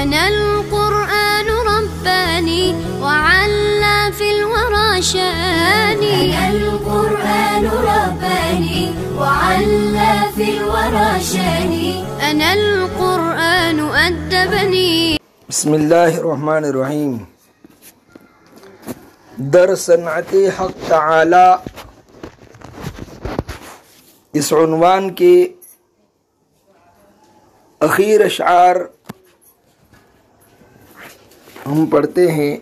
أنا القرآن رباني وعلى في الورى شاني. أنا القرآن رباني وعلى في الورى شاني. أنا القرآن أدبني. بسم اللہ الرحمن الرحیم. در صنعت حق تعالی اس عنوان کے اخیر اشعار ہم پڑھتے ہیں.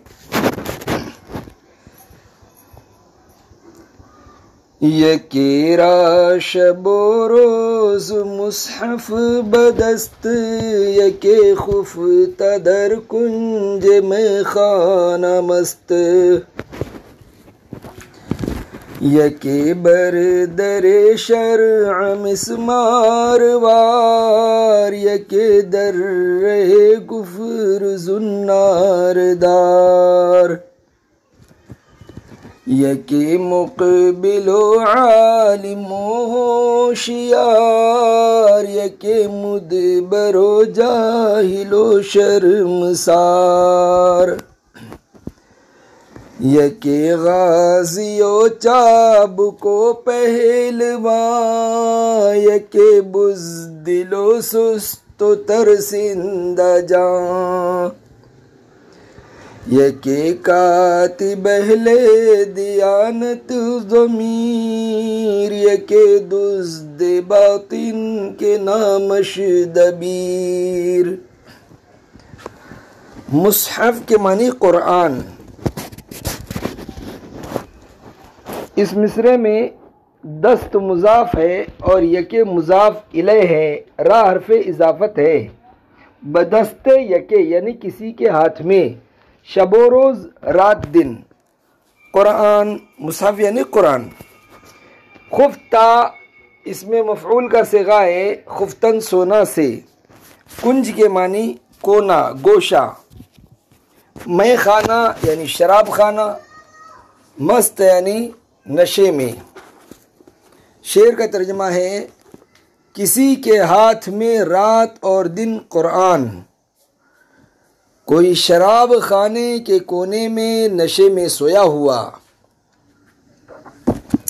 یکی را شب و روز مصحف بدست، یکی خفت در کنج میں خانہ مست، یکی بر در شرع مسمار وار، یکی در رہ کفر زنار دار، یکی مقبل و عالم و ہوشیار، یکی مدبر و جاہل و شرمسار، یکی غازی و چابک و پہلوان، یکی بزدل و سست و ترسندہ جان، یکی کاتب اہل دیانت ضمیر، یکی دزد باطن کے نامش دبیر. مصحف کے معنی قرآن. اس مصرے میں دست مضاف ہے اور یکے مضاف الیہ ہے، را حرف اضافت ہے. بدست یکے یعنی کسی کے ہاتھ میں، شب و روز رات دن، قرآن مصحف یعنی قرآن. خفتہ اس میں مفعول کا صیغہ ہے خفتن سونا سے. کنج کے معنی کونا گوشہ. میں خانہ یعنی شراب خانہ. مست یعنی نشے میں. شعر کا ترجمہ ہے کسی کے ہاتھ میں رات اور دن قرآن، کوئی شراب خانے کے کونے میں نشے میں سویا ہوا.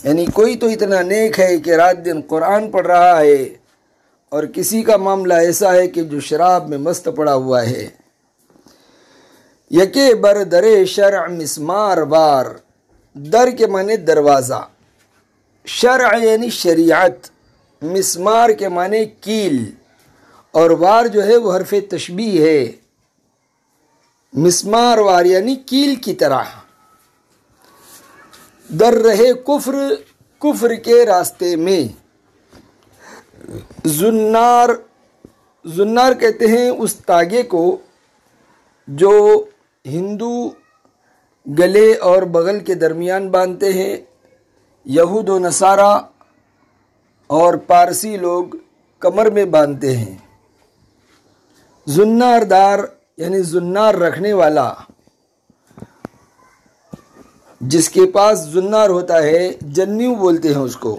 یعنی کوئی تو اتنا نیک ہے کہ رات دن قرآن پڑھ رہا ہے، اور کسی کا معاملہ ایسا ہے کہ جو شراب میں مست پڑا ہوا ہے. یکے بر در شرع مسمار وار. در کے معنی دروازہ، شرع یعنی شریعت، مسمار کے معنی کیل، اور وار جو ہے وہ حرف تشبیہ ہے. مسمار وار یعنی کیل کی طرح. در رہے کفر، کفر کے راستے میں. زنار، زنار کہتے ہیں اس تاگے کو جو ہندو گلے اور بغل کے درمیان باندھتے ہیں. یہود و نصارہ اور پارسی لوگ کمر میں باندھتے ہیں. زنار دار یعنی زنار رکھنے والا. جس کے پاس زنار ہوتا ہے جنیو بولتے ہیں اس کو.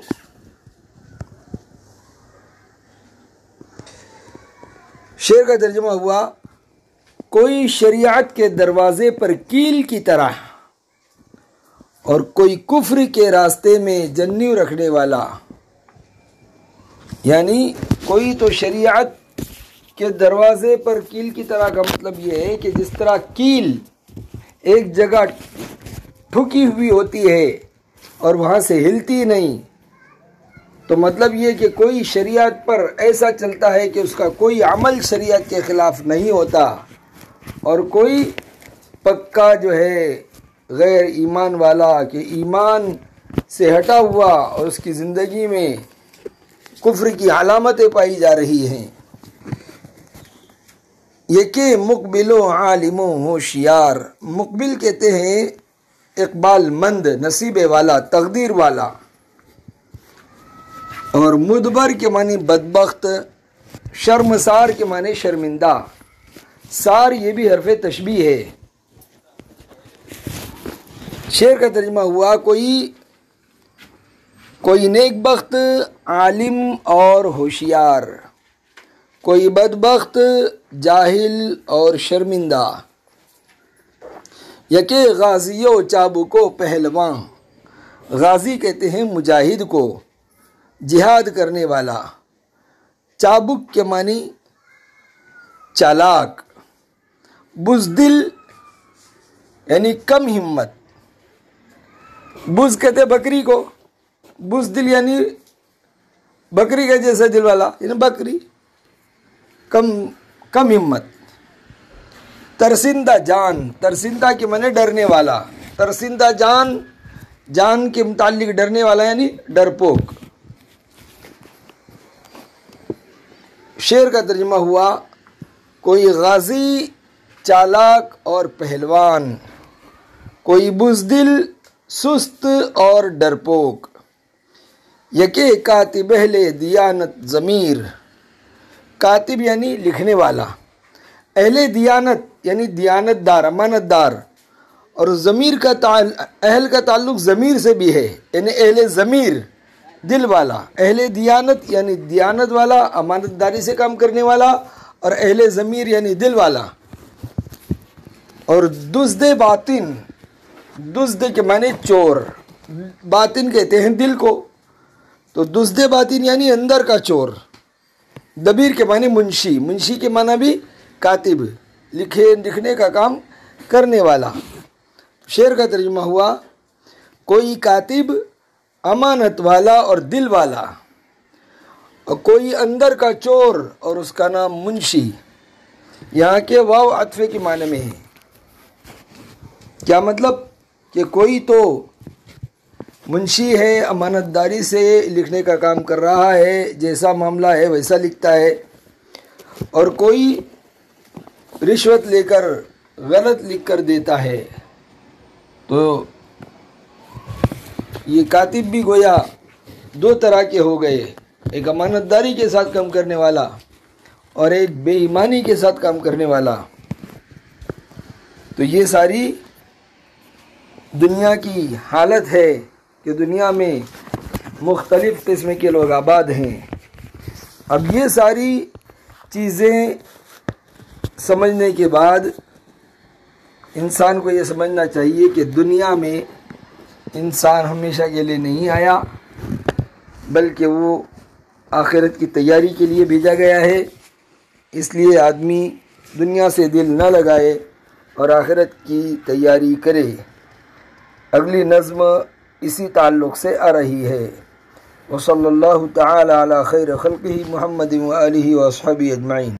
شعر کا ترجمہ ہوا کوئی شریعت کے دروازے پر کیل کی طرح، اور کوئی کفر کے راستے میں جنیو رکھنے والا. یعنی کوئی تو شریعت کے دروازے پر کیل کی طرح کا مطلب یہ ہے کہ جس طرح کیل ایک جگہ ٹھکی ہوئی ہوتی ہے اور وہاں سے ہلتی نہیں، تو مطلب یہ کہ کوئی شریعت پر ایسا چلتا ہے کہ اس کا کوئی عمل شریعت کے خلاف نہیں ہوتا، اور کوئی پکا جو ہے غیر ایمان والا کہ ایمان سے ہٹا ہوا اور اس کی زندگی میں کفر کی علامتیں پائی جا رہی ہیں. یکے مقبل و عالم و ہوشیار. مقبل کہتے ہیں اقبال مند، نصیب والا، تقدیر والا. اور مدبر کے معنی بدبخت. شرمسار کے معنی شرمندہ. سار یہ بھی حرف تشبیہ ہے. شعر کا ترجمہ ہوا کوئی نیک بخت عالم اور ہوشیار، کوئی بدبخت جاہل اور شرمندہ، یکے غازی و چابکو پہلواں، غازی کہتے ہیں مجاہد کو، جہاد کرنے والا، چابک کے معنی چالاک، بزدل یعنی کم ہمت، بز کہتے بکری کو، بزدل یعنی بکری کے جیسا دل والا، یعنی بکری کم ہمت، ترسندہ جان، ترسندہ کے معنی ڈرنے والا، ترسندہ جان، جان کے متعلق ڈرنے والا یعنی ڈرپوک۔ شعر کا ترجمہ ہوا، کوئی غازی چالاک اور پہلوان، کوئی بزدل سست اور ڈرپوک، یکے کاتب اہل دیانت ضمیر، کاتب یعنی لکھنے والا، اہل دیانت یعنی دیانت دار، امانت دار، اور ضمیر کا اہل کا تعلق ضمیر سے بھی ہے، یعنی اہل ضمیر دل والا، اہل دیانت یعنی دیانت والا، امانت داری سے کام کرنے والا، اور اہل ضمیر یعنی دل والا۔ اور دزد باطن، دزد کے معنی چور، باطن کہتے ہیں دل کو، تو دزد باطن یعنی اندر کا چور۔ دبیر کے معنی منشی، منشی کے معنی بھی کاتب، لکھنے کا کام کرنے والا۔ شعر کا ترجمہ ہوا، کوئی کاتب امانت والا اور دل والا، اور کوئی اندر کا چور اور اس کا نام منشی۔ یہاں کے واو عطفے کے معنی میں ہے۔ کیا مطلب کہ کوئی تو منشی ہے، امانت داری سے لکھنے کا کام کر رہا ہے، جیسا معاملہ ہے ویسا لکھتا ہے، اور کوئی رشوت لے کر غلط لکھ کر دیتا ہے۔ تو یہ کاتب بھی گویا دو طرح کے ہو گئے، ایک امانت داری کے ساتھ کام کرنے والا اور ایک بے ایمانی کے ساتھ کام کرنے والا۔ تو یہ ساری دنیا کی حالت ہے کہ دنیا میں مختلف قسم کے لوگ آباد ہیں۔ اب یہ ساری چیزیں سمجھنے کے بعد انسان کو یہ سمجھنا چاہیے کہ دنیا میں انسان ہمیشہ کے لیے نہیں آیا، بلکہ وہ آخرت کی تیاری کے لیے بھیجا گیا ہے۔ اس لیے آدمی دنیا سے دل نہ لگائے اور آخرت کی تیاری کرے۔ اگلی نظم اسی تعلق سے آ رہی ہے۔ وصلی اللہ تعالی علی خیر خلقہ محمد و آلہ و اصحابہ اجمعین۔